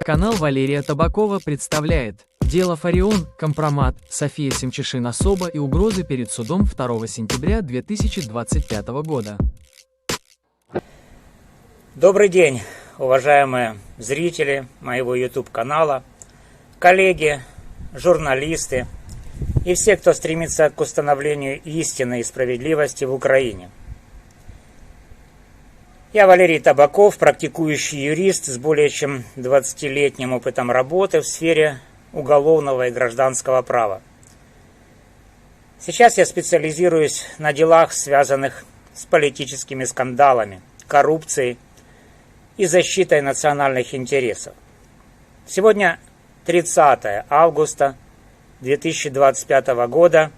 Телеканал Валерия Табакова представляет «Дело Фарион», компромат, София Семчишин особо и угрозы перед судом 2 сентября 2025 года. Добрый день, уважаемые зрители моего YouTube-канала, коллеги, журналисты и все, кто стремится к установлению истины и справедливости в Украине. Я Валерий Табаков, практикующий юрист с более чем 20-летним опытом работы в сфере уголовного и гражданского права. Сейчас я специализируюсь на делах, связанных с политическими скандалами, коррупцией и защитой национальных интересов. Сегодня 30 августа 2025 года,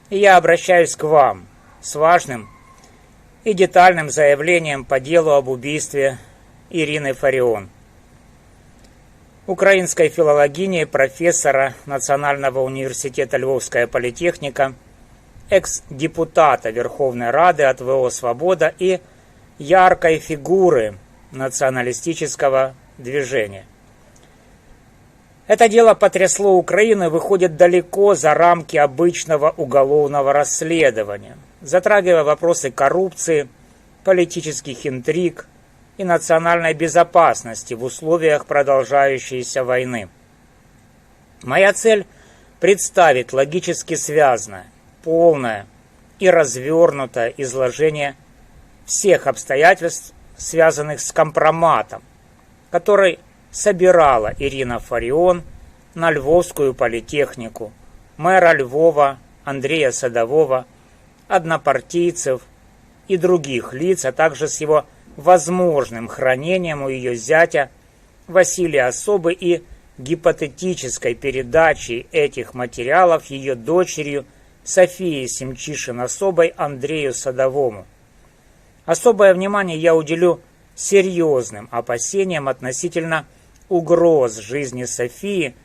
и я обращаюсь к вам с важным и детальным заявлением по делу об убийстве Ирины Фарион, украинской филологини, профессора Национального университета Львовская политехника, экс-депутата Верховной Рады от ВО «Свобода» и яркой фигуры националистического движения. Это дело потрясло Украину и выходит далеко за рамки обычного уголовного расследования, затрагивая вопросы коррупции, политических интриг и национальной безопасности в условиях продолжающейся войны. Моя цель – представить логически связанное, полное и развернутое изложение всех обстоятельств, связанных с компроматом, который собирала Ирина Фарион на Львовскую политехнику, мэра Львова Андрея Садового, однопартийцев и других лиц, а также с его возможным хранением у ее зятя Василия Особы и гипотетической передачей этих материалов ее дочерью Софии Семчишин Особой Андрею Садовому. Особое внимание я уделю серьезным опасениям относительно угроз жизни Софии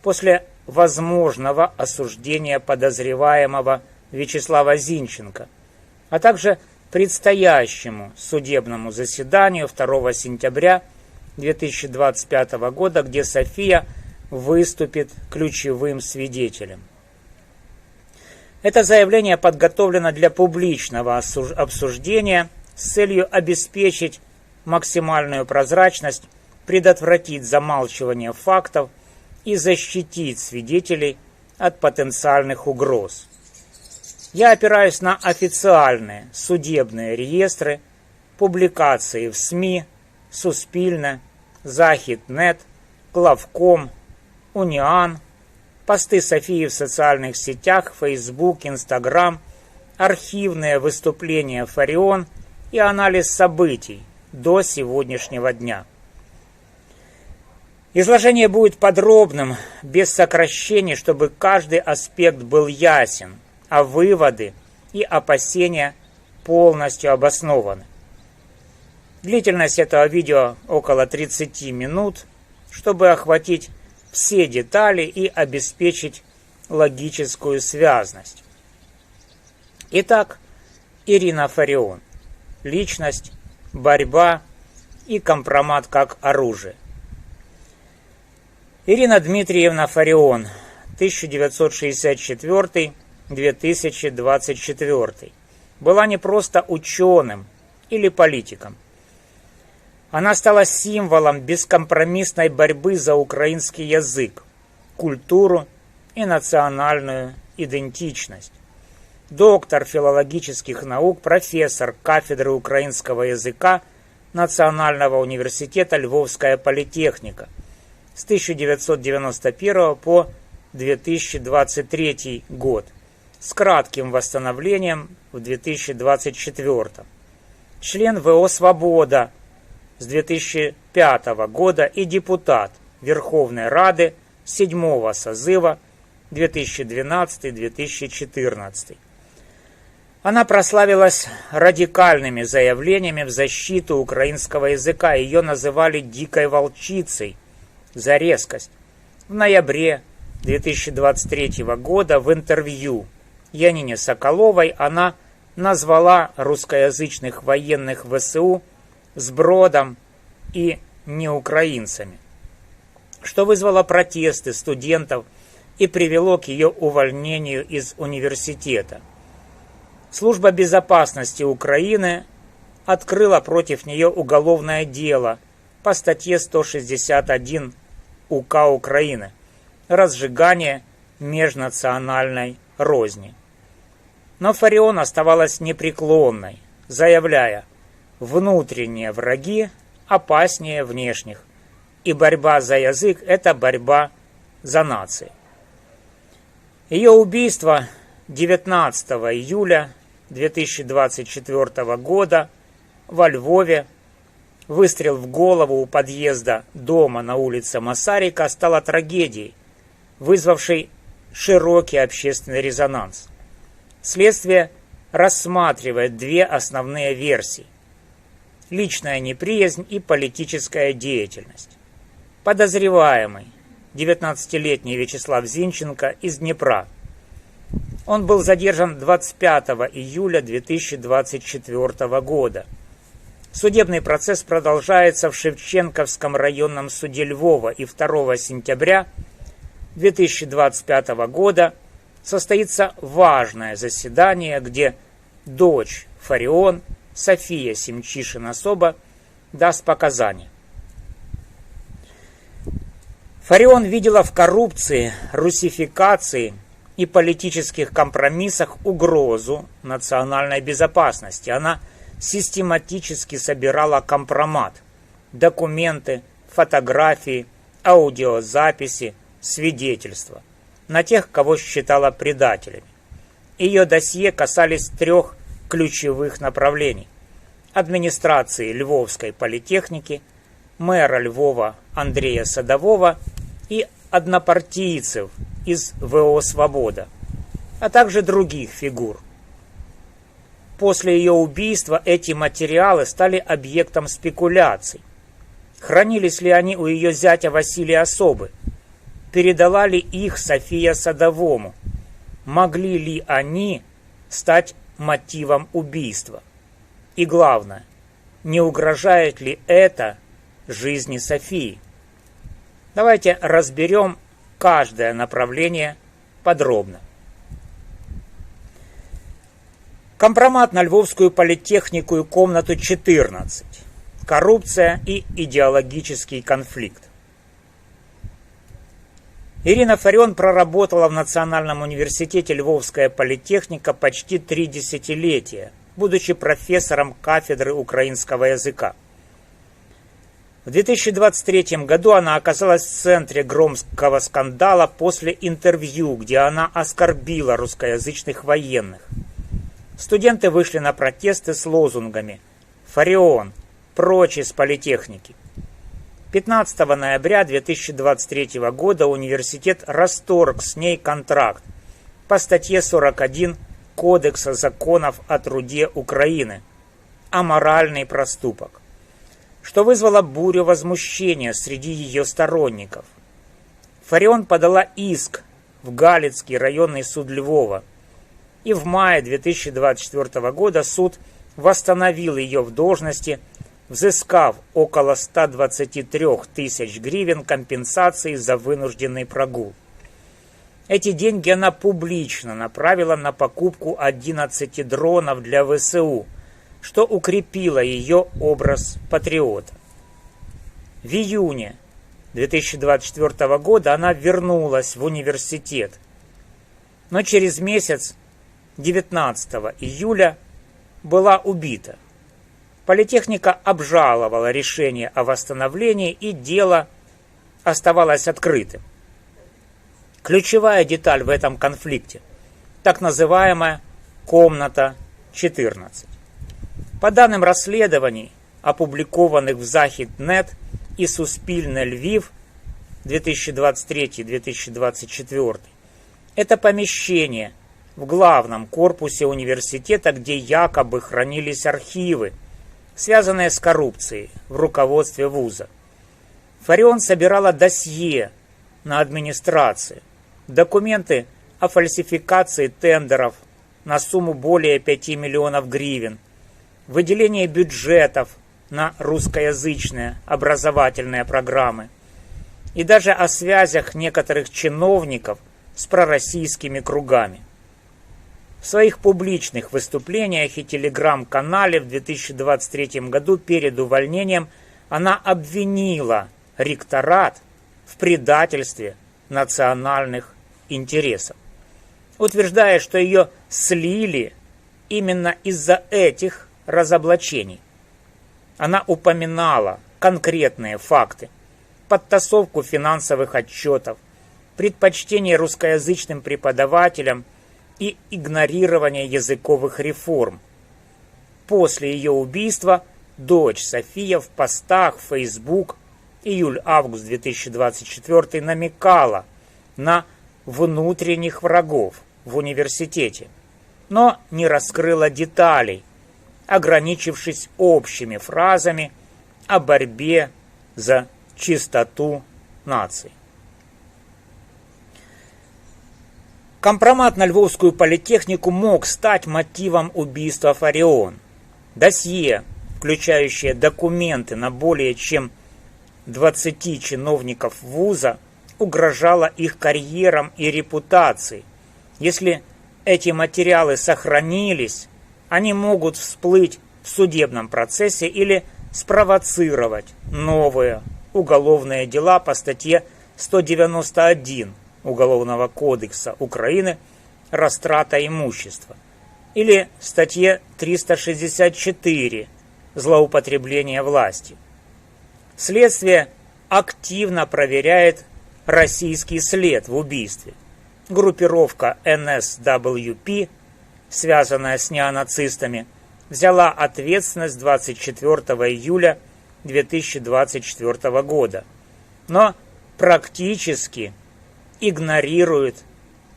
после возможного осуждения подозреваемого Вячеслава Зинченко, а также предстоящему судебному заседанию 2 сентября 2025 года, где София выступит ключевым свидетелем. Это заявление подготовлено для публичного обсуждения с целью обеспечить максимальную прозрачность, предотвратить замалчивание фактов и защитить свидетелей от потенциальных угроз. Я опираюсь на официальные судебные реестры, публикации в СМИ, Суспільне, Західнет, Главком, Униан, посты Софии в социальных сетях, Facebook, Instagram, архивные выступления Фарион и анализ событий до сегодняшнего дня. Изложение будет подробным, без сокращений, чтобы каждый аспект был ясен, а выводы и опасения полностью обоснованы. Длительность этого видео около 30 минут, чтобы охватить все детали и обеспечить логическую связность. Итак, Ирина Фарион. Личность, борьба и компромат как оружие. Ирина Дмитриевна Фарион, 1964-2024, была не просто ученым или политиком. Она стала символом бескомпромиссной борьбы за украинский язык, культуру и национальную идентичность. Доктор филологических наук, профессор кафедры украинского языка Национального университета Львовская политехника с 1991 по 2023 год, с кратким восстановлением в 2024. Член ВО «Свобода» с 2005 года и депутат Верховной Рады 7 созыва 2012-2014. Она прославилась радикальными заявлениями в защиту украинского языка. Ее называли «дикой волчицей» за резкость. В ноябре 2023 года в интервью Янине Соколовой она назвала русскоязычных военных ВСУ сбродом и неукраинцами. что вызвало протесты студентов и привело к ее увольнению из университета. Служба безопасности Украины открыла против нее уголовное дело по статье 161 УК Украины «Разжигание межнациональной розни». Но Фарион оставалась непреклонной, заявляя: «Внутренние враги опаснее внешних, и борьба за язык – это борьба за нации». Ее убийство 19 июля 2024 года во Львове, выстрел в голову у подъезда дома на улице Масарика, стало трагедией, вызвавшей широкий общественный резонанс. Следствие рассматривает две основные версии: личная неприязнь и политическая деятельность. Подозреваемый, 19-летний Вячеслав Зинченко из Днепра. Он был задержан 25 июля 2024 года. Судебный процесс продолжается в Шевченковском районном суде Львова, и 2 сентября 2025 года состоится важное заседание, где дочь Фарион, София Семчишин-Особа, даст показания. Фарион видела в коррупции, русификации и политических компромиссах угрозу национальной безопасности. Она систематически собирала компромат, документы, фотографии, аудиозаписи, свидетельства на тех, кого считала предателями. Ее досье касались 3 ключевых направлений: администрации Львовской политехники, мэра Львова Андрея Садового и однопартийцев из ВО «Свобода», а также других фигур. После ее убийства эти материалы стали объектом спекуляций. Хранились ли они у ее зятя Василия Особы? Передала ли их София Садовому? Могли ли они стать мотивом убийства? И главное, не угрожает ли это жизни Софии? Давайте разберем каждое направление подробно. Компромат на Львовскую политехнику и комнату 14. Коррупция и идеологический конфликт. Ирина Фарион проработала в Национальном университете Львовская политехника почти 3 десятилетия, будучи профессором кафедры украинского языка. В 2023 году она оказалась в центре громкого скандала после интервью, где она оскорбила русскоязычных военных. Студенты вышли на протесты с лозунгами «Фарион! Прочь из политехники!». 15 ноября 2023 года университет расторг с ней контракт по статье 41 Кодекса законов о труде Украины «Аморальный проступок», что вызвало бурю возмущения среди ее сторонников. Фарион подала иск в Галицкий районный суд Львова, и в мае 2024 года суд восстановил ее в должности, взыскав около 123 тысяч гривен компенсации за вынужденный прогул. Эти деньги она публично направила на покупку 11 дронов для ВСУ, что укрепило ее образ патриота. В июне 2024 года она вернулась в университет, но через месяц, 19 июля, была убита. Политехника обжаловала решение о восстановлении, и дело оставалось открытым. Ключевая деталь в этом конфликте – так называемая «комната 14». По данным расследований, опубликованных в Захід.нет и Суспільне Львів 2023-2024, это помещение в главном корпусе университета, где якобы хранились архивы, связанные с коррупцией в руководстве вуза. Фарион собирала досье на администрацию, документы о фальсификации тендеров на сумму более 5 миллионов гривен, выделение бюджетов на русскоязычные образовательные программы, и даже о связях некоторых чиновников с пророссийскими кругами. В своих публичных выступлениях и телеграм-канале в 2023 году перед увольнением она обвинила ректорат в предательстве национальных интересов, утверждая, что ее слили именно из-за этих разоблачений. Она упоминала конкретные факты: подтасовку финансовых отчетов, предпочтение русскоязычным преподавателям и игнорирование языковых реформ. После ее убийства дочь София в постах в Facebook июль-август 2024 намекала на внутренних врагов в университете, но не раскрыла деталей, ограничившись общими фразами о борьбе за чистоту нации. Компромат на Львовскую политехнику мог стать мотивом убийства Фарион. Досье, включающее документы на более чем 20 чиновников вуза, угрожало их карьерам и репутации. Если эти материалы сохранились, они могут всплыть в судебном процессе или спровоцировать новые уголовные дела по статье 191 Уголовного кодекса Украины «Растрата имущества» или статье 364 «Злоупотребление властью». Следствие активно проверяет российский след в убийстве. Группировка НСВП, связанная с неонацистами, взяла ответственность 24 июля 2024 года, но практически игнорирует,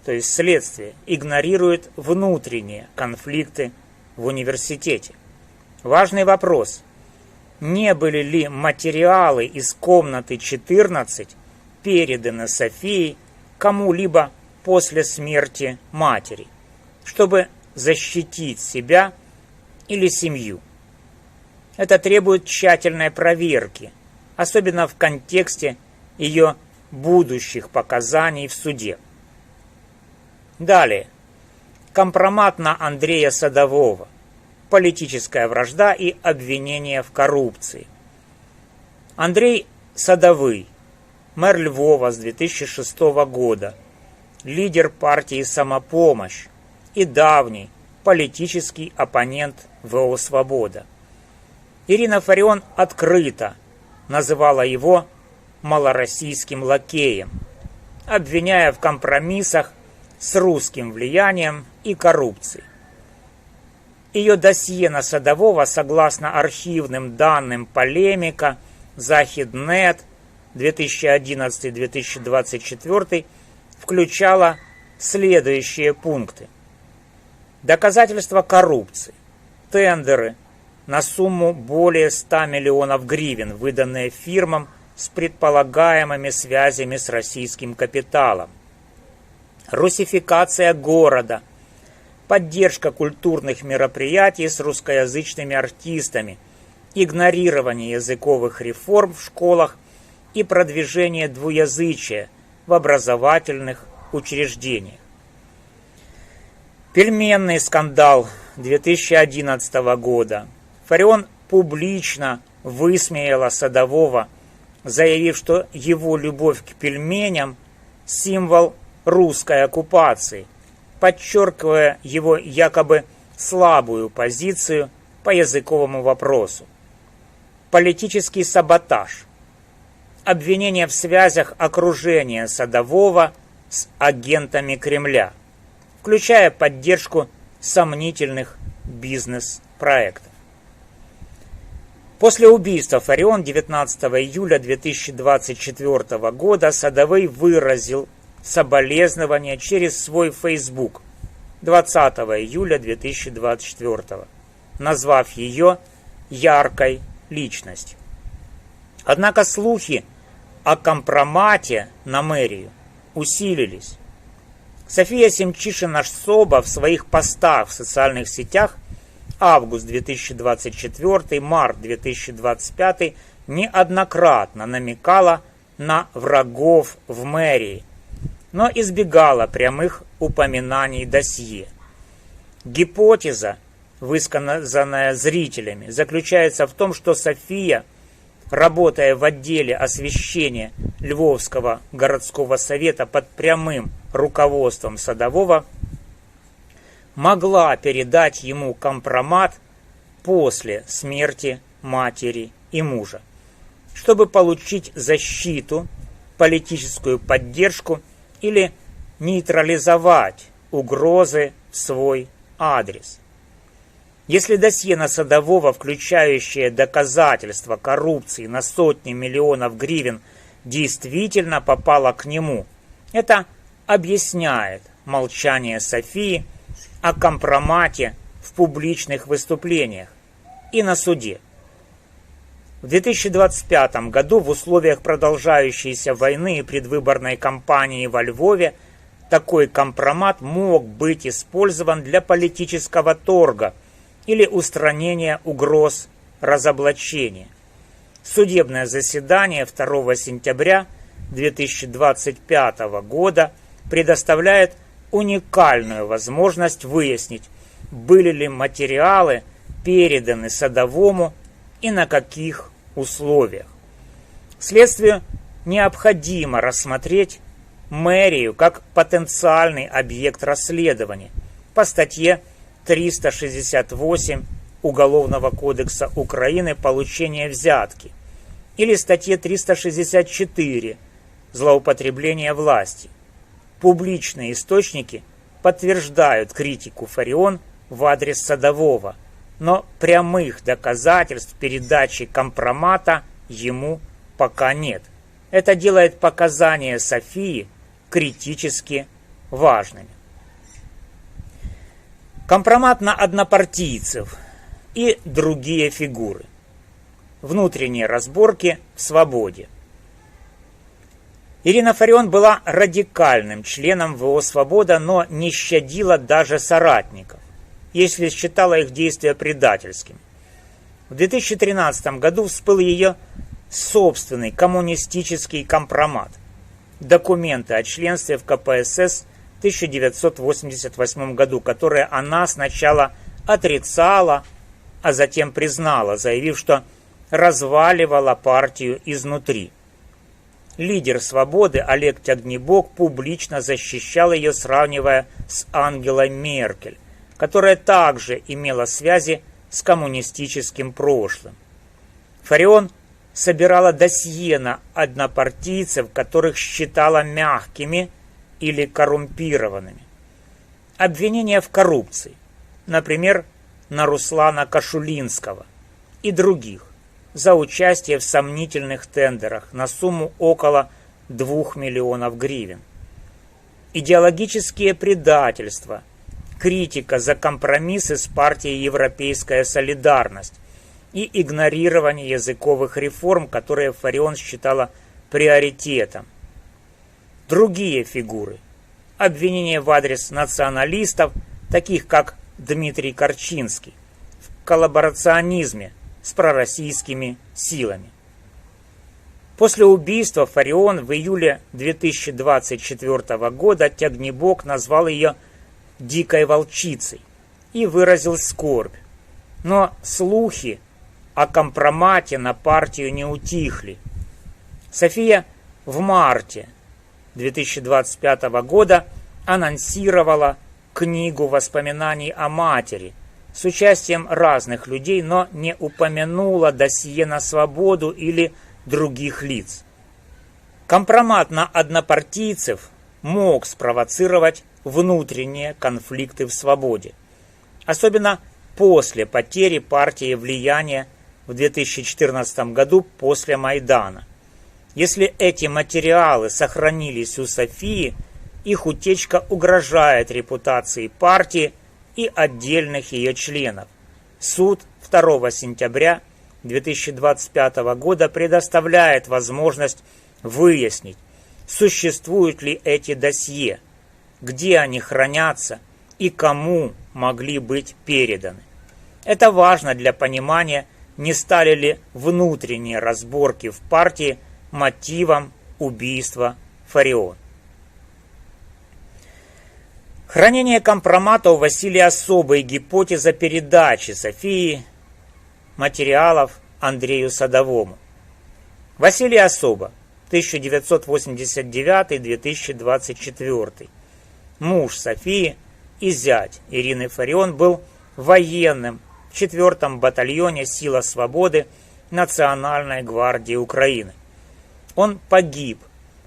то есть следствие, игнорирует внутренние конфликты в университете. Важный вопрос: не были ли материалы из комнаты 14 переданы Софии кому-либо после смерти матери, чтобы защитить себя или семью? Это требует тщательной проверки, особенно в контексте ее будущих показаний в суде. Далее. Компромат на Андрея Садового. Политическая вражда и обвинения в коррупции. Андрей Садовый, мэр Львова с 2006 года, лидер партии «Самопомощь» и давний политический оппонент ВО «Свобода». Ирина Фарион открыто называла его малороссийским лакеем, обвиняя в компромиссах с русским влиянием и коррупцией. Ее досье на Садового, согласно архивным данным полемика Захиднет 2011-2024, включало следующие пункты: доказательства коррупции, тендеры на сумму более 100 миллионов гривен, выданные фирмам с предполагаемыми связями с российским капиталом, русификация города, поддержка культурных мероприятий с русскоязычными артистами, игнорирование языковых реформ в школах и продвижение двуязычия в образовательных учреждениях. Пельменный скандал 2011 года. Фарион публично высмеяла Садового, заявив, что его любовь к пельменям – символ русской оккупации, подчеркивая его якобы слабую позицию по языковому вопросу. Политический саботаж. Обвинение в связях окружения Садового с агентами Кремля, включая поддержку сомнительных бизнес-проектов. После убийства Фарион 19 июля 2024 года Садовый выразил соболезнования через свой Facebook 20 июля 2024, назвав ее яркой личностью. Однако слухи о компромате на мэрию усилились. София Семчишина-Собо в своих постах в социальных сетях август 2024, март 2025 неоднократно намекала на врагов в мэрии, но избегала прямых упоминаний досье. Гипотеза, высказанная зрителями, заключается в том, что София, работая в отделе освещения Львовского городского совета под прямым руководством Садового, могла передать ему компромат после смерти матери и мужа, чтобы получить защиту, политическую поддержку или нейтрализовать угрозы в свой адрес. Если досье на Садового, включающее доказательства коррупции на сотни миллионов гривен, действительно попало к нему, это объясняет молчание Софии о компромате в публичных выступлениях и на суде. В 2025 году в условиях продолжающейся войны и предвыборной кампании во Львове такой компромат мог быть использован для политического торга или устранения угроз разоблачения. Судебное заседание 2 сентября 2025 года предоставляет уникальную возможность выяснить, были ли материалы переданы Садовому и на каких условиях. Следствию необходимо рассмотреть мэрию как потенциальный объект расследования по статье 368 Уголовного кодекса Украины «Получение взятки» или статье 364 «Злоупотребление власти». Публичные источники подтверждают критику Фарион в адрес Садового, но прямых доказательств передачи компромата ему пока нет. Это делает показания Софии критически важными. Компромат на однопартийцев и другие фигуры. Внутренние разборки в «Свободе». Ирина Фарион была радикальным членом ВО «Свобода», но не щадила даже соратников, если считала их действия предательскими. В 2013 году всплыл ее собственный коммунистический компромат. Документы о членстве в КПСС в 1988 году, которые она сначала отрицала, а затем признала, заявив, что разваливала партию изнутри. Лидер «Свободы» Олег Тягнебок публично защищал ее, сравнивая с Ангелой Меркель, которая также имела связи с коммунистическим прошлым. Фарион собирала досье на однопартийцев, которых считала мягкими или коррумпированными. Обвинения в коррупции, например, на Руслана Кашулинского и других, за участие в сомнительных тендерах на сумму около 2 миллионов гривен. Идеологические предательства, критика за компромиссы с партией «Европейская солидарность» и игнорирование языковых реформ, которые Фарион считала приоритетом. Другие фигуры. Обвинения в адрес националистов, таких как Дмитрий Корчинский, в коллаборационизме с пророссийскими силами. После убийства Фарион в июле 2024 года Тягнебок назвал ее «дикой волчицей» и выразил скорбь. Но слухи о компромате на партию не утихли. София в марте 2025 года анонсировала книгу воспоминаний о матери с участием разных людей, но не упомянула досье на «Свободу» или других лиц. Компромат на однопартийцев мог спровоцировать внутренние конфликты в «Свободе», особенно после потери партии влияния в 2014 году после Майдана. Если эти материалы сохранились у Софии, их утечка угрожает репутации партии и отдельных ее членов. Суд 2 сентября 2025 года предоставляет возможность выяснить, существуют ли эти досье, где они хранятся и кому могли быть переданы. Это важно для понимания, не стали ли внутренние разборки в партии мотивом убийства Фарион. Хранение компромата у Василия Особо и гипотеза передачи Софии материалов Андрею Садовому. Василий Особо, 1989-2024. Муж Софии и зять Ирины Фарион был военным в 4-м батальоне «Сила свободы» Национальной гвардии Украины. Он погиб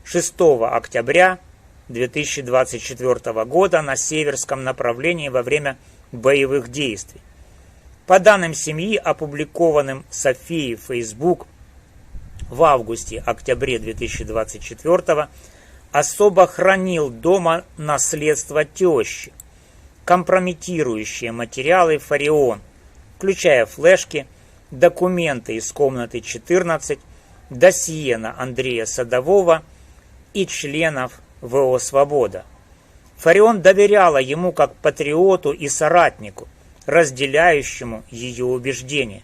6 октября 2024 года на северском направлении во время боевых действий. По данным семьи, опубликованным Софией в Facebook в августе-октябре 2024, Особо хранил дома наследство тещи, компрометирующие материалы Фарион, включая флешки, документы из комнаты 14, досье на Андрея Садового и членов ВО «Свобода». Фарион доверяла ему как патриоту и соратнику, разделяющему ее убеждения.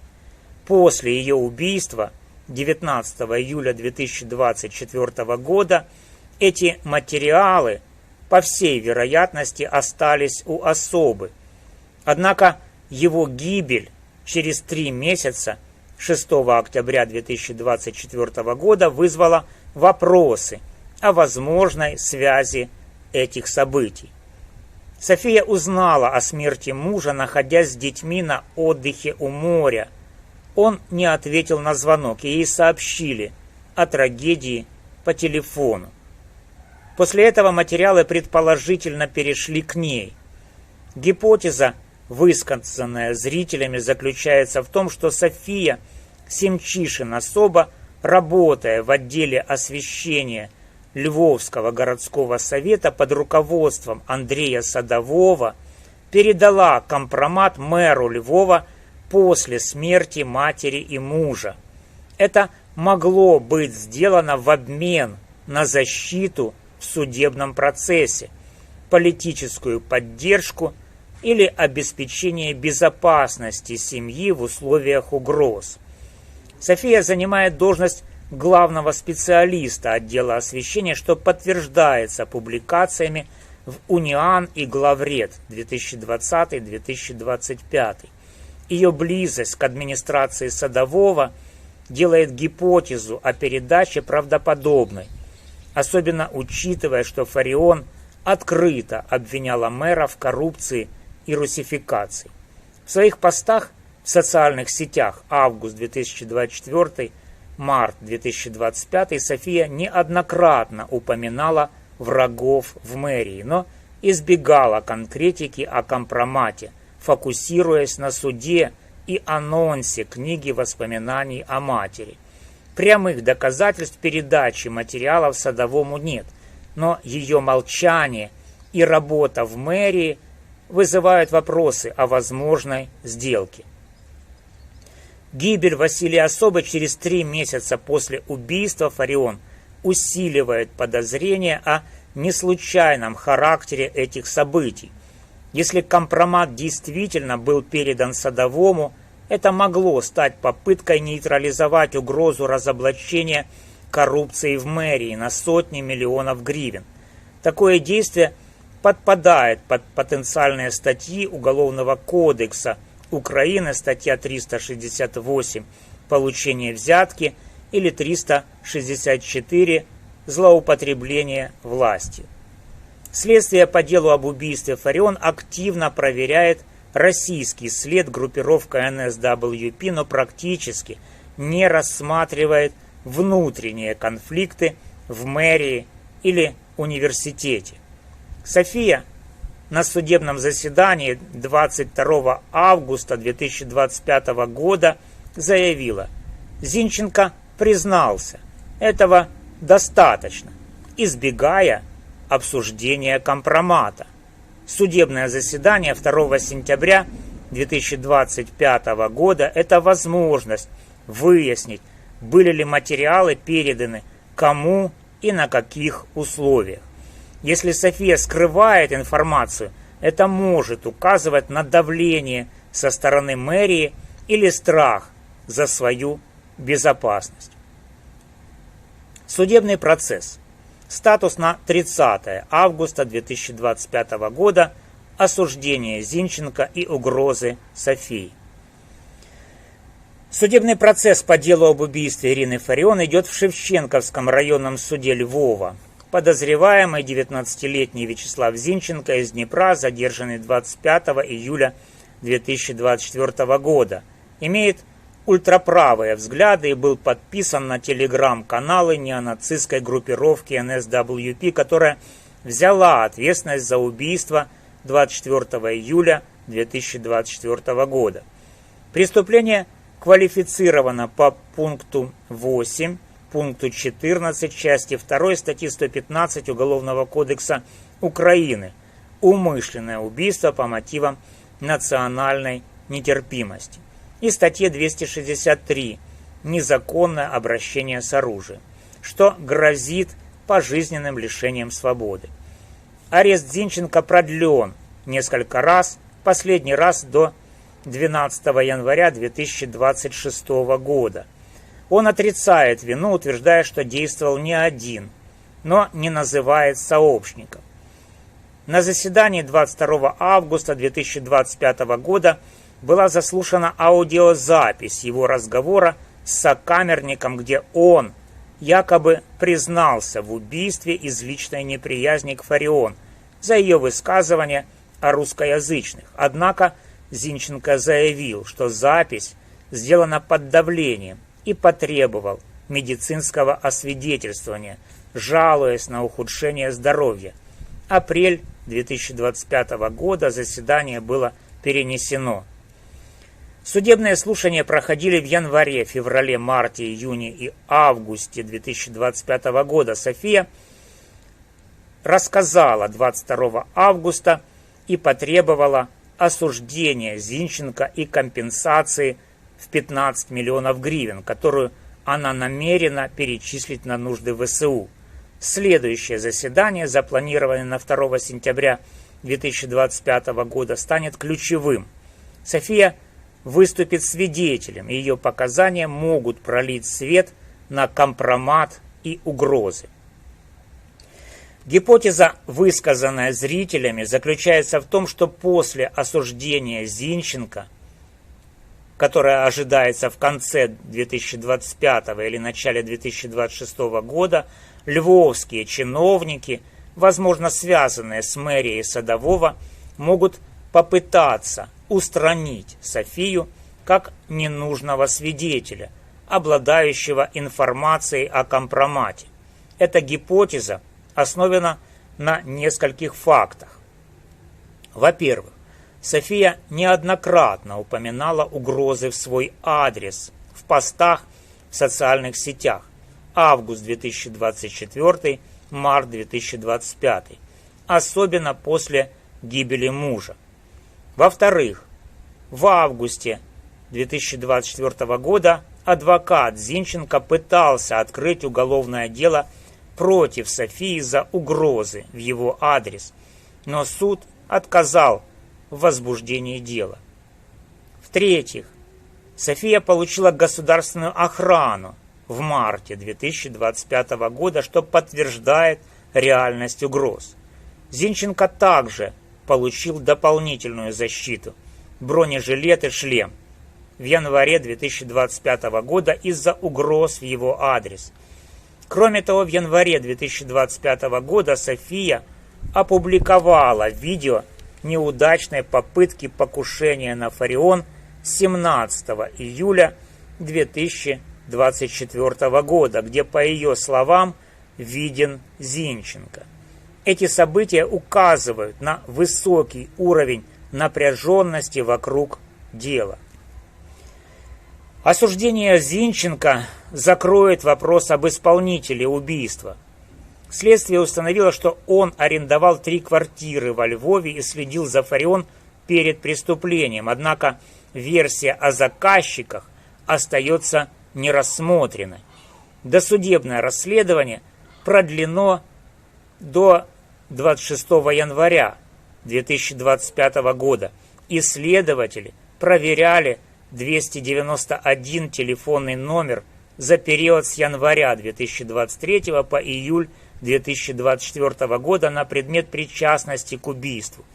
После ее убийства 19 июля 2024 года эти материалы, по всей вероятности, остались у Особы. Однако его гибель через 3 месяца, 6 октября 2024 года, вызвала вопросы о возможной связи этих событий. София узнала о смерти мужа, находясь с детьми на отдыхе у моря. Он не ответил на звонок, и ей сообщили о трагедии по телефону. После этого материалы предположительно перешли к ней. Гипотеза, высказанная зрителями, заключается в том, что София Семчишин-Особо, работая в отделе освещения Львовского городского совета под руководством Андрея Садового, передала компромат мэру Львова после смерти матери и мужа. Это могло быть сделано в обмен на защиту в судебном процессе, политическую поддержку или обеспечение безопасности семьи в условиях угроз. София занимает должность главного специалиста отдела освещения, что подтверждается публикациями в «Униан» и «Главред» 2020-2025. Ее близость к администрации Садового делает гипотезу о передаче правдоподобной, особенно учитывая, что Фарион открыто обвиняла мэра в коррупции и русификации. В своих постах в социальных сетях август 2024, март 2025 София неоднократно упоминала врагов в мэрии, но избегала конкретики о компромате, фокусируясь на суде и анонсе книги воспоминаний о матери. Прямых доказательств передачи материалов Садовому нет, но ее молчание и работа в мэрии вызывают вопросы о возможной сделке. Гибель Василия Особо через 3 месяца после убийства Фарион усиливает подозрения о неслучайном характере этих событий. Если компромат действительно был передан Садовому, это могло стать попыткой нейтрализовать угрозу разоблачения коррупции в мэрии на сотни миллионов гривен. Такое действие подпадает под потенциальные статьи Уголовного кодекса Украины, статья 368 «Получение взятки» или 364 «Злоупотребление властью». Следствие по делу об убийстве Фарион активно проверяет российский след группировка НСВП, но практически не рассматривает внутренние конфликты в мэрии или университете. София на судебном заседании 22 августа 2025 года заявила: Зинченко признался, этого достаточно, избегая обсуждения компромата. Судебное заседание 2 сентября 2025 года – это возможность выяснить, были ли материалы переданы кому и на каких условиях. Если София скрывает информацию, это может указывать на давление со стороны мэрии или страх за свою безопасность. Судебный процесс. Статус на 30 августа 2025 года. Осуждение Зинченко и угрозы Софии. Судебный процесс по делу об убийстве Ирины Фарион идет в Шевченковском районном суде Львова. Подозреваемый 19-летний Вячеслав Зинченко из Днепра, задержанный 25 июля 2024 года, имеет ультраправые взгляды и был подписан на телеграм-каналы неонацистской группировки НСВП, которая взяла ответственность за убийство 24 июля 2024 года. Преступление квалифицировано по пункту 8, пункту 14 части 2 статьи 115 Уголовного кодекса Украины «Умышленное убийство по мотивам национальной нетерпимости» и статье 263 «Незаконное обращение с оружием», что грозит пожизненным лишением свободы. Арест Зинченко продлен несколько раз, последний раз до 12 января 2026 года. Он отрицает вину, утверждая, что действовал не один, но не называет сообщников. На заседании 22 августа 2025 года была заслушана аудиозапись его разговора с сокамерником, где он якобы признался в убийстве из личной неприязни к Фарион за ее высказывания о русскоязычных. Однако Зинченко заявил, что запись сделана под давлением и потребовал медицинского освидетельствования, жалуясь на ухудшение здоровья. Апрель 2025 года заседание было перенесено. Судебные слушания проходили в январе, феврале, марте, июне и августе 2025 года. София рассказала 22 августа и потребовала осуждения Зинченко и компенсации в 15 миллионов гривен, которую она намерена перечислить на нужды ВСУ. Следующее заседание, запланированное на 2 сентября 2025 года, станет ключевым. София выступит свидетелем, и ее показания могут пролить свет на компромат и угрозы. Гипотеза, высказанная зрителями, заключается в том, что после осуждения Зинченко, которое ожидается в конце 2025 или начале 2026 года, львовские чиновники, возможно связанные с мэрией Садового, могут попытаться устранить Софию как ненужного свидетеля, обладающего информацией о компромате. Эта гипотеза основана на нескольких фактах. Во-первых, София неоднократно упоминала угрозы в свой адрес в постах в социальных сетях. Август 2024, март 2025, особенно после гибели мужа. Во-вторых, в августе 2024 года адвокат Зинченко пытался открыть уголовное дело против Софии за угрозы в его адрес, но суд отказал в возбуждении дела. В-третьих, София получила государственную охрану в марте 2025 года, что подтверждает реальность угроз. Зинченко также получил дополнительную защиту – бронежилет и шлем в январе 2025 года из-за угроз в его адрес. Кроме того, в январе 2025 года София опубликовала видео неудачной попытки покушения на Фарион 17 июля 2024 года, где, по ее словам, виден Зинченко. Эти события указывают на высокий уровень напряженности вокруг дела. Осуждение Зинченко закроет вопрос об исполнителе убийства. Следствие установило, что он арендовал 3 квартиры во Львове и следил за Фарион перед преступлением. Однако версия о заказчиках остается нерассмотренной. Досудебное расследование продлено до 26 января 2025 года. Исследователи проверяли 291 телефонный номер за период с января 2023 по июль 2024 года на предмет причастности к убийству.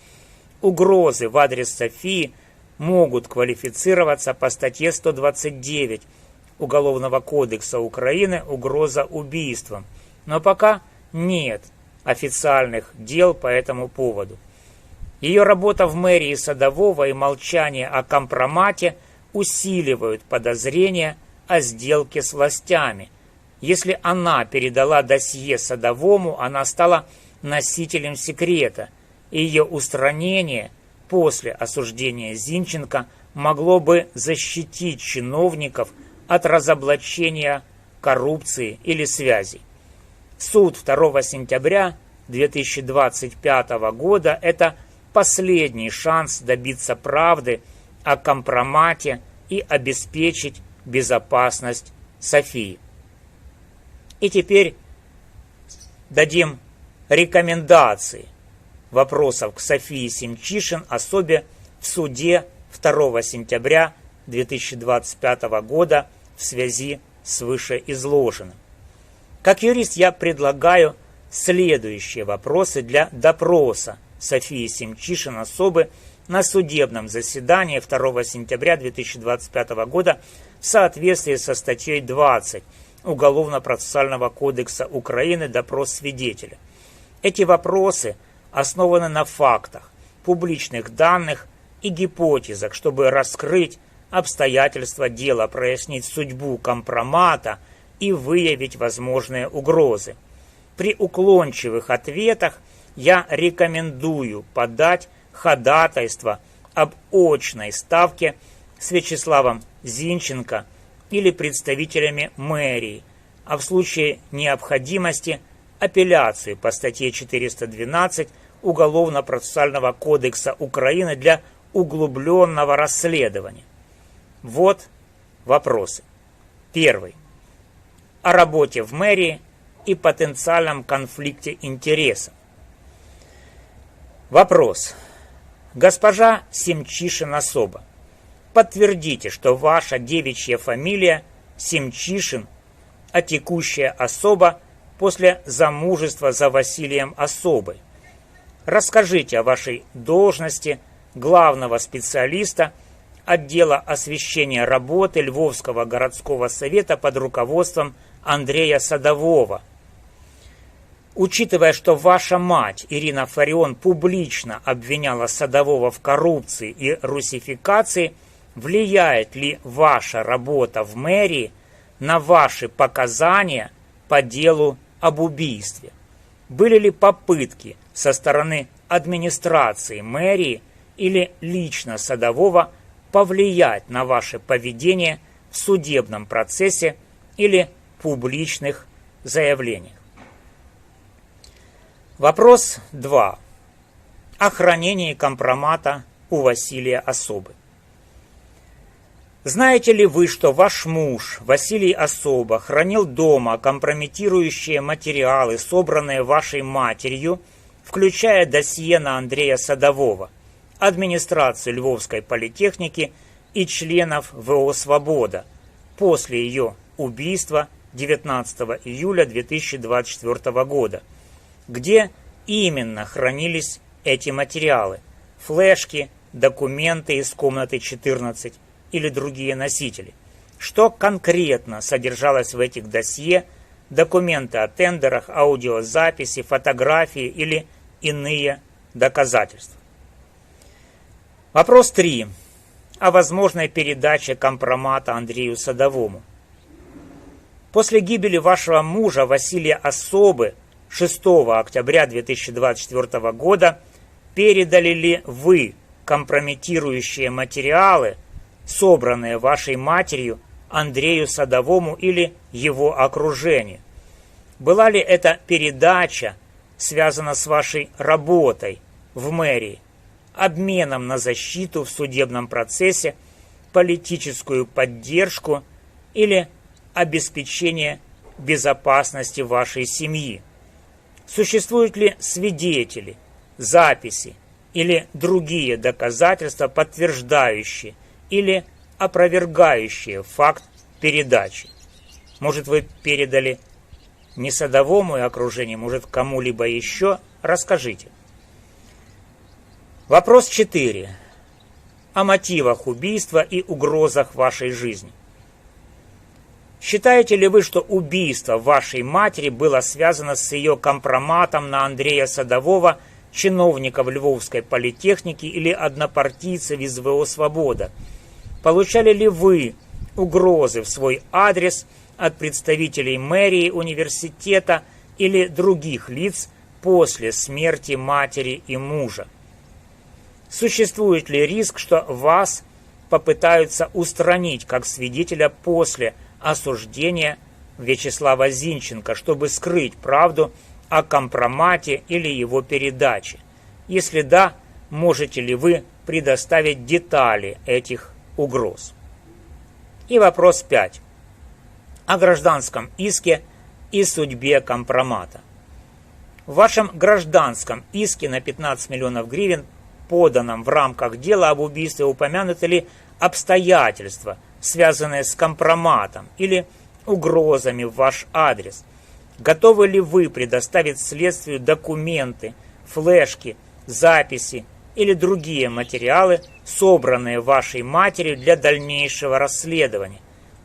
Угрозы в адрес Софии могут квалифицироваться по статье 129 Уголовного кодекса Украины «Угроза убийством», но пока нет официальных дел по этому поводу. Ее работа в мэрии Садового и молчание о компромате усиливают подозрения о сделке с властями. Если она передала досье Садовому, она стала носителем секрета, и ее устранение после осуждения Зинченко могло бы защитить чиновников от разоблачения коррупции или связей. Суд 2 сентября 2025 года – это последний шанс добиться правды о компромате и обеспечить безопасность Софии. И теперь дадим рекомендации вопросов к Софии Семчишин особе в суде 2 сентября 2025 года в связи с вышеизложенным. Как юрист я предлагаю следующие вопросы для допроса Софии Семчишин особы на судебном заседании 2 сентября 2025 года в соответствии со статьей 20 Уголовно-процессуального кодекса Украины «Допрос свидетеля». Эти вопросы основаны на фактах, публичных данных и гипотезах, чтобы раскрыть обстоятельства дела, прояснить судьбу компромата и выявить возможные угрозы. При уклончивых ответах я рекомендую подать ходатайство об очной ставке с Вячеславом Зинченко или представителями мэрии, а в случае необходимости апелляцию по статье 412 Уголовно-процессуального кодекса Украины для углубленного расследования. Вот вопросы. Первый. О работе в мэрии и потенциальном конфликте интересов. Вопрос. Госпожа Семчишин особа, подтвердите, что ваша девичья фамилия Семчишин, а текущая особа после замужества за Василием особой. Расскажите о вашей должности главного специалиста отдела освещения работы Львовского городского совета под руководством Андрея Садового. Учитывая, что ваша мать Ирина Фарион публично обвиняла Садового в коррупции и русификации, влияет ли ваша работа в мэрии на ваши показания по делу об убийстве? Были ли попытки со стороны администрации мэрии или лично Садового повлиять на ваше поведение в судебном процессе или публичных заявлениях? Вопрос 2. О хранении компромата у Василия особы. Знаете ли вы, что ваш муж Василий Особа хранил дома компрометирующие материалы, собранные вашей матерью, включая досье на Андрея Садового, администрацию Львовской политехники и членов ВО «Свобода» после ее убийства 19 июля 2024 года? Где именно хранились эти материалы? Флешки, документы из комнаты 14 или другие носители? Что конкретно содержалось в этих досье, документы о тендерах, аудиозаписи, фотографии или иные доказательства? Вопрос 3. О возможной передаче компромата Андрею Садовому. После гибели вашего мужа Василия Особы 6 октября 2024 года передали ли вы компрометирующие материалы, собранные вашей матерью, Андрею Садовому или его окружению? Была ли эта передача связана с вашей работой в мэрии, обменом на защиту в судебном процессе, политическую поддержку или обеспечение безопасности вашей семьи? Существуют ли свидетели, записи или другие доказательства, подтверждающие или опровергающие факт передачи? Может, вы передали не Садовому и окружению, может, кому-либо еще? Расскажите. Вопрос 4. О мотивах убийства и угрозах вашей жизни. Считаете ли вы, что убийство вашей матери было связано с ее компроматом на Андрея Садового, чиновников Львовской политехники или однопартийцев из ВО «Свобода»? Получали ли вы угрозы в свой адрес от представителей мэрии, университета или других лиц после смерти матери и мужа? Существует ли риск, что вас попытаются устранить как свидетеля после осуждения Вячеслава Зинченко, чтобы скрыть правду о компромате или его передаче? Если да, можете ли вы предоставить детали этих угроз? И вопрос 5. О гражданском иске и судьбе компромата. В вашем гражданском иске на 15 миллионов гривен, поданном в рамках дела об убийстве, упомянуты ли обстоятельства, связанные с компроматом или угрозами в ваш адрес? Готовы ли вы предоставить следствию документы, флешки, записи или другие материалы, собранные вашей матерью для дальнейшего расследования?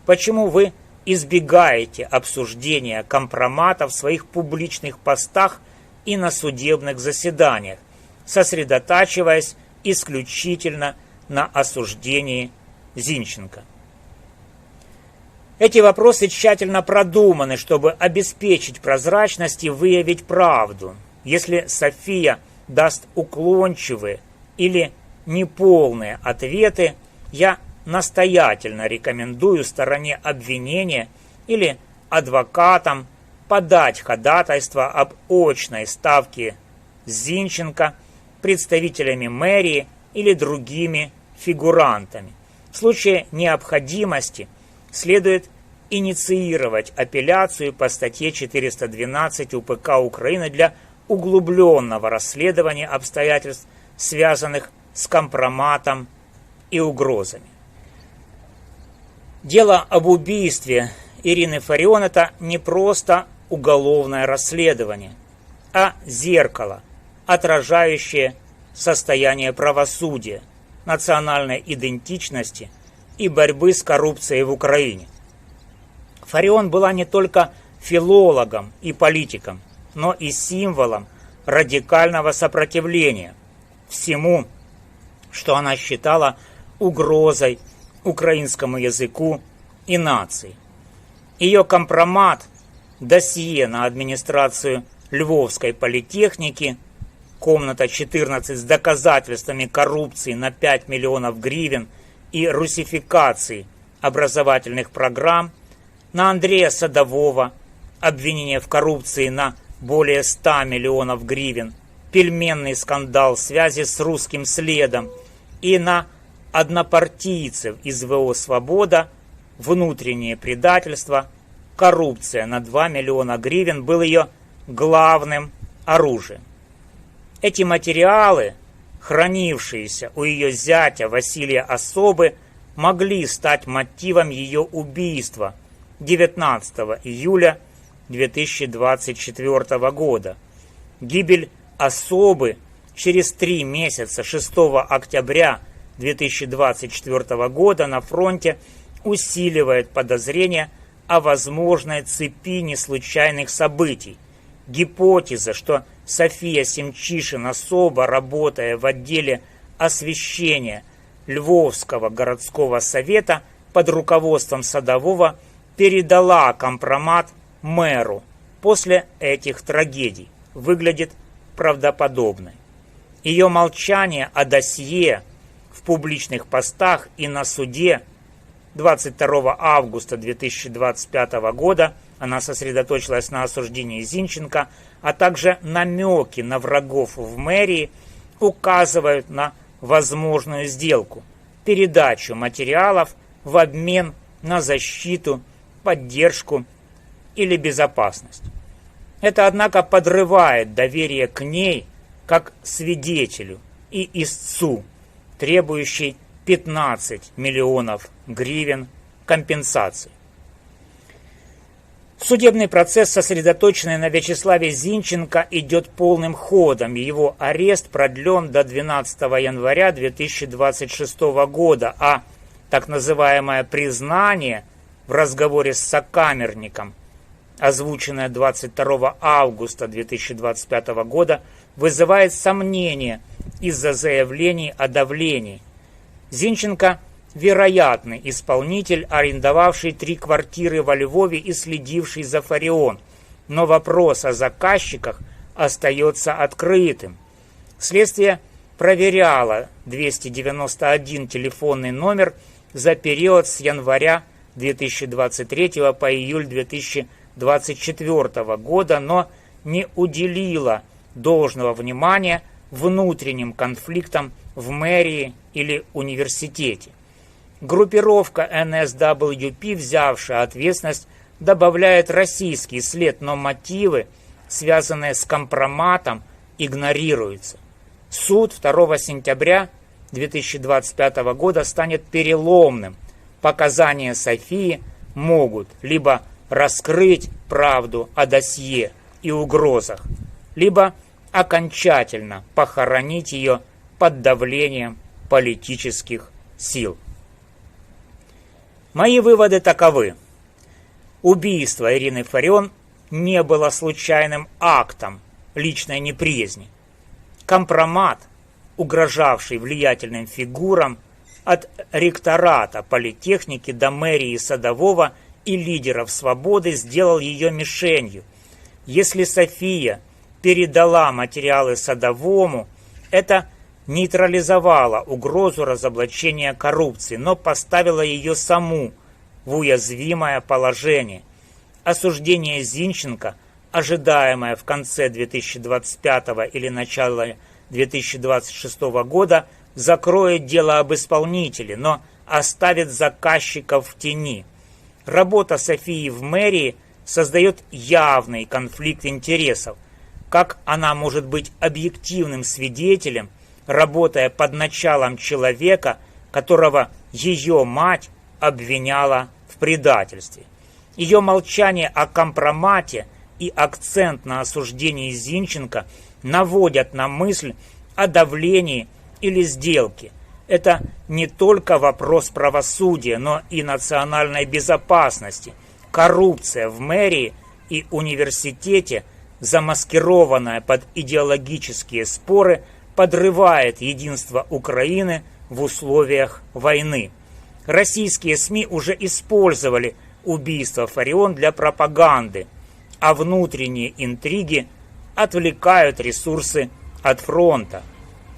Почему вы избегаете обсуждения компромата в своих публичных постах и на судебных заседаниях, сосредотачиваясь исключительно на осуждении Зинченко? Эти вопросы тщательно продуманы, чтобы обеспечить прозрачность и выявить правду. Если София даст уклончивые или неполные ответы, я настоятельно рекомендую стороне обвинения или адвокатам подать ходатайство об очной ставке Зинченко представителями мэрии или другими фигурантами. В случае необходимости следует инициировать апелляцию по статье 412 УПК Украины для углубленного расследования обстоятельств, связанных с компроматом и угрозами. Дело об убийстве Ирины Фарион – это не просто уголовное расследование, а зеркало, отражающее состояние правосудия, национальной идентичности и борьбы с коррупцией в Украине. Фарион была не только филологом и политиком, но и символом радикального сопротивления всему, что она считала угрозой украинскому языку и нации. Ее компромат, досье на администрацию Львовской политехники, комната 14 с доказательствами коррупции на 5 миллионов гривен и русификации образовательных программ, на Андрея Садового, обвинение в коррупции на более 100 миллионов гривен, пельменный скандал в связи с русским следом и на однопартийцев из ВО «Свобода», внутреннее предательство, коррупция на 2 миллиона гривен был ее главным оружием. Эти материалы, хранившиеся у ее зятя Василия Особы, могли стать мотивом ее убийства 19 июля 2024 года. Гибель Особы через 3 месяца, 6 октября 2024 года, на фронте усиливает подозрения о возможной цепи неслучайных событий. Гипотеза, что София Семчишин-Особа, работая в отделе освещения Львовского городского совета под руководством Садового, передала компромат мэру после этих трагедий, выглядит правдоподобной. Ее молчание о досье в публичных постах и на суде 22 августа 2025 года она сосредоточилась на осуждении Зинченко, а также намеки на врагов в мэрии указывают на возможную сделку, передачу материалов в обмен на защиту, поддержку или безопасность. Это, однако, подрывает доверие к ней как свидетелю и истцу, требующей 15 миллионов гривен компенсации. Судебный процесс, сосредоточенный на Вячеславе Зинченко, идет полным ходом. Его арест продлен до 12 января 2026 года, а так называемое признание в разговоре с сокамерником, озвученное 22 августа 2025 года, вызывает сомнения из-за заявлений о давлении. Зинченко – вероятный исполнитель, арендовавший 3 квартиры во Львове и следивший за Фарион, но вопрос о заказчиках остается открытым. Следствие проверяло 291 телефонный номер за период с января 2023 по июль 2024 года, но не уделило должного внимания внутренним конфликтам в мэрии или университете. Группировка NSWP, взявшая ответственность, добавляет российский след, но мотивы, связанные с компроматом, игнорируются. Суд 2 сентября 2025 года станет переломным. Показания Софии могут либо раскрыть правду о досье и угрозах, либо окончательно похоронить ее под давлением политических сил. Мои выводы таковы. Убийство Ирины Фарион не было случайным актом личной неприязни. Компромат, угрожавший влиятельным фигурам от ректората политехники до мэрии Садового и лидеров свободы, сделал ее мишенью. Если София передала материалы Садовому, это нейтрализовало угрозу разоблачения коррупции, но поставило ее саму в уязвимое положение. Осуждение Зинченко, ожидаемое в конце 2025 или начале 2026 года, закроет дело об исполнителе, но оставит заказчиков в тени. Работа Софии в мэрии создает явный конфликт интересов. Как она может быть объективным свидетелем, работая под началом человека, которого ее мать обвиняла в предательстве? Ее молчание о компромате и акцент на осуждении Зинченко наводят на мысль о давлении или сделке. Это не только вопрос правосудия, но и национальной безопасности. Коррупция в мэрии и университете, замаскированная под идеологические споры, подрывает единство Украины в условиях войны. Российские СМИ уже использовали убийство Фарион для пропаганды, а внутренние интриги отвлекают ресурсы от фронта.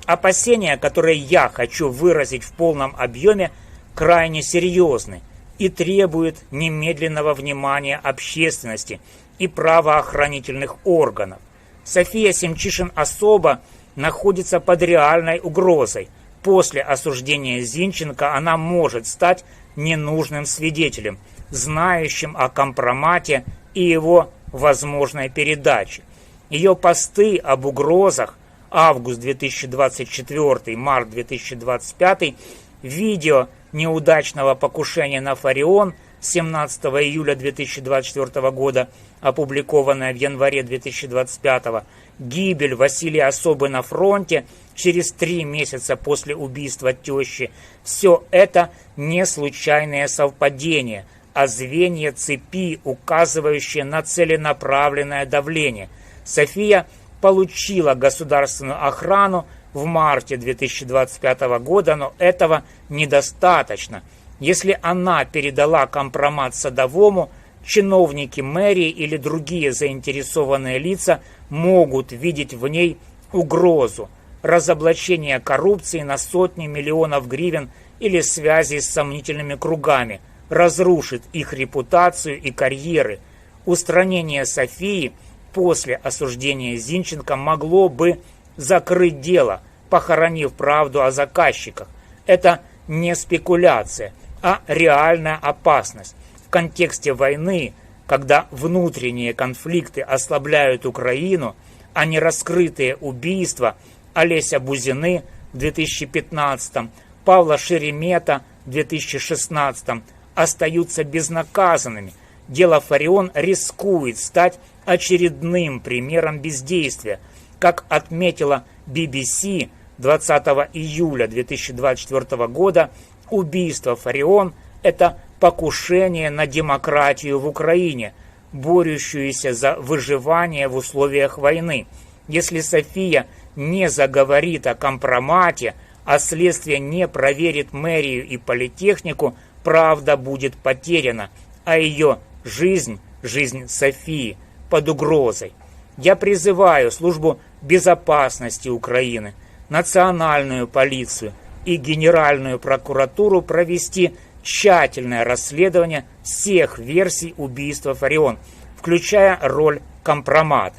Опасения, которые я хочу выразить в полном объеме, крайне серьезны и требуют немедленного внимания общественности и правоохранительных органов. София Семчишин-Особо находится под реальной угрозой. После осуждения Зинченко она может стать ненужным свидетелем, знающим о компромате и его возможной передаче. Ее посты об угрозах август 2024, март 2025, видео неудачного покушения на Фарион 17 июля 2024 года, опубликованное в январе 2025, гибель Василия Особы на фронте через 3 месяца после убийства тещи. Все это не случайные совпадения, а звенья цепи, указывающие на целенаправленное давление. София получила государственную охрану в марте 2025 года, но этого недостаточно. Если она передала компромат Садовому, чиновники мэрии или другие заинтересованные лица могут видеть в ней угрозу разоблачения коррупции на сотни миллионов гривен или связи с сомнительными кругами, разрушит их репутацию и карьеры. Устранение Софии после осуждения Зинченко могло бы закрыть дело, похоронив правду о заказчиках. Это не спекуляция, а реальная опасность. В контексте войны, когда внутренние конфликты ослабляют Украину, а не раскрытые убийства Олеся Бузины в 2015, Павла Шеремета в 2016 остаются безнаказанными, дело Фарион рискует стать очередным примером бездействия. Как отметила BBC 20 июля 2024 года, убийство Фарион – это покушение на демократию в Украине, борющуюся за выживание в условиях войны. Если София не заговорит о компромате, а следствие не проверит мэрию и политехнику, правда будет потеряна, а ее жизнь, жизнь Софии, под угрозой. Я призываю Службу безопасности Украины, Национальную полицию и Генеральную прокуратуру провести тщательное расследование всех версий убийства Фарион, включая роль компромата.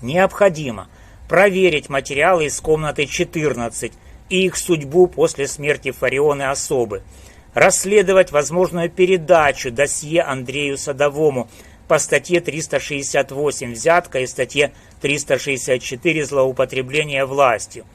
Необходимо проверить материалы из комнаты 14 и их судьбу после смерти Фарион и особы, расследовать возможную передачу досье Андрею Садовому по статье 368 «Взятка» и статье 364 «Злоупотребление властью»,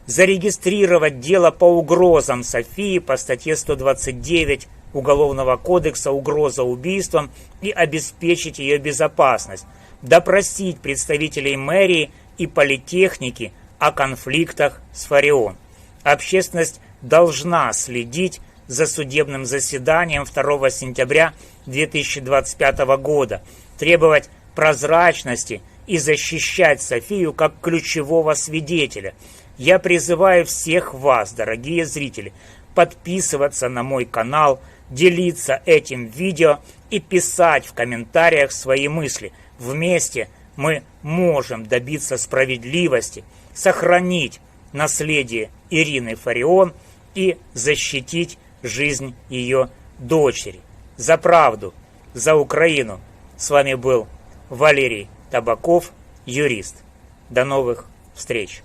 зарегистрировать дело по угрозам Софии по статье 129 Уголовного кодекса «Угроза убийством» и обеспечить ее безопасность, допросить представителей мэрии и политехники о конфликтах с Фарион. Общественность должна следить за судебным заседанием 2 сентября 2025 года, требовать прозрачности и защищать Софию как ключевого свидетеля. Я призываю всех вас, дорогие зрители, подписываться на мой канал, делиться этим видео и писать в комментариях свои мысли. Вместе мы можем добиться справедливости, сохранить наследие Ирины Фарион и защитить жизнь ее дочери. За правду, за Украину. С вами был Валерий Табаков, юрист. До новых встреч.